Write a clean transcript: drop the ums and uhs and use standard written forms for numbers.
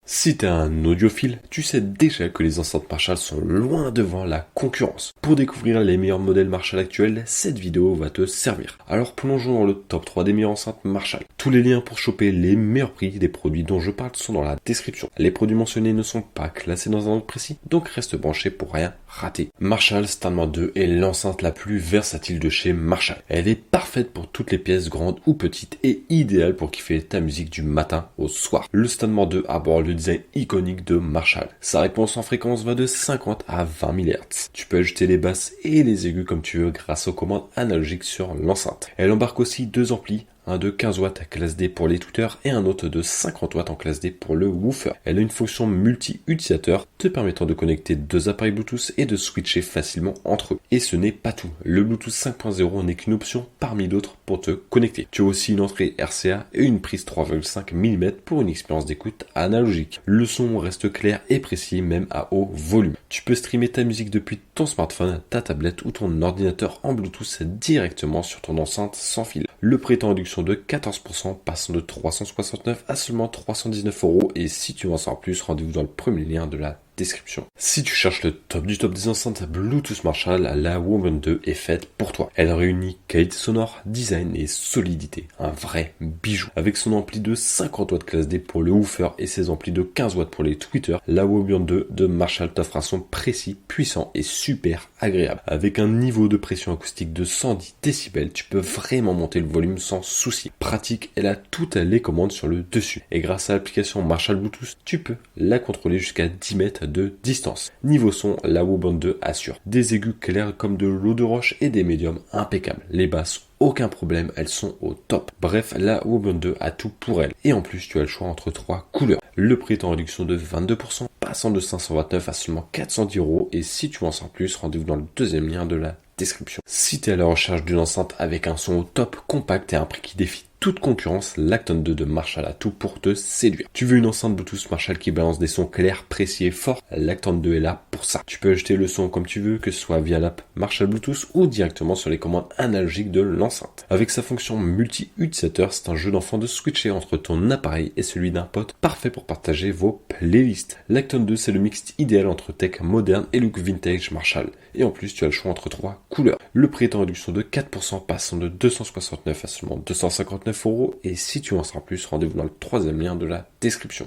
Si t'es un audiophile, tu sais déjà que les enceintes Marshall sont loin devant la concurrence. Pour découvrir les meilleurs modèles Marshall actuels, cette vidéo va te servir. Alors plongeons dans le top 3 des meilleures enceintes Marshall. Tous les liens pour choper les meilleurs prix des produits dont je parle sont dans la description. Les produits mentionnés ne sont pas classés dans un ordre précis, donc reste branché pour rien rater. Marshall Standman 2 est l'enceinte la plus versatile de chez Marshall. Elle est parfaite pour toutes les pièces grandes ou petites et idéale pour kiffer ta musique du matin au soir. Le Standman 2 aborde le design iconique de Marshall. Sa réponse en fréquence va de 50 à 20 000 Hz. Tu peux ajouter les basses et les aigus comme tu veux grâce aux commandes analogiques sur l'enceinte. Elle embarque aussi deux amplis, un de 15 watts classe D pour les tweeters et un autre de 50 watts en classe D pour le woofer. Elle a une fonction multi-utilisateur te permettant de connecter deux appareils Bluetooth et de switcher facilement entre eux. Et ce n'est pas tout. Le Bluetooth 5.0 n'est qu'une option parmi d'autres pour te connecter. Tu as aussi une entrée RCA et une prise 3,5 mm pour une expérience d'écoute analogique. Le son reste clair et précis même à haut volume. Tu peux streamer ta musique depuis ton smartphone, ta tablette ou ton ordinateur en Bluetooth directement sur ton enceinte sans fil. Le prix est en réduction de 14%, passant de 369 à seulement 319 € et si tu veux en savoir plus, rendez-vous dans le premier lien de la description. Si tu cherches le top du top des enceintes Bluetooth Marshall, la Woman 2 est faite pour toi. Elle réunit qualité sonore, design et solidité. Un vrai bijou. Avec son ampli de 50 watts classe D pour le woofer et ses amplis de 15 watts pour les tweeters, la Woman 2 de Marshall t'offre un son précis, puissant et super agréable. Avec un niveau de pression acoustique de 110 décibels, tu peux vraiment monter le volume sans souci. Pratique, elle a toutes les commandes sur le dessus. Et grâce à l'application Marshall Bluetooth, tu peux la contrôler jusqu'à 10 mètres de distance. Niveau son, la Woman 2 assure des aigus clairs comme de l'eau de roche et des médiums impeccables. Les basses, aucun problème, elles sont au top. Bref, la Woman 2 a tout pour elle. Et en plus, tu as le choix entre trois couleurs. Le prix est en réduction de 22%, passant de 529 à seulement 410 € et si tu veux en savoir plus, rendez-vous dans le deuxième lien de la description. Si tu es à la recherche d'une enceinte avec un son au top, compact et un prix qui défie toute concurrence, l'Acton 2 de Marshall a tout pour te séduire. Tu veux une enceinte Bluetooth Marshall qui balance des sons clairs, précis et forts? L'Acton 2 est là pour ça. Tu peux ajouter le son comme tu veux, que ce soit via l'app Marshall Bluetooth ou directement sur les commandes analogiques de l'enceinte. Avec sa fonction multi-utilisateur, c'est un jeu d'enfant de switcher entre ton appareil et celui d'un pote, parfait pour partager vos playlists. L'Acton 2, c'est le mix idéal entre tech moderne et look vintage Marshall. Et en plus, tu as le choix entre trois couleurs. Le prix est en réduction de 4%, passant de 269 à seulement 259 € et si tu en sais plus, rendez-vous dans le troisième lien de la description.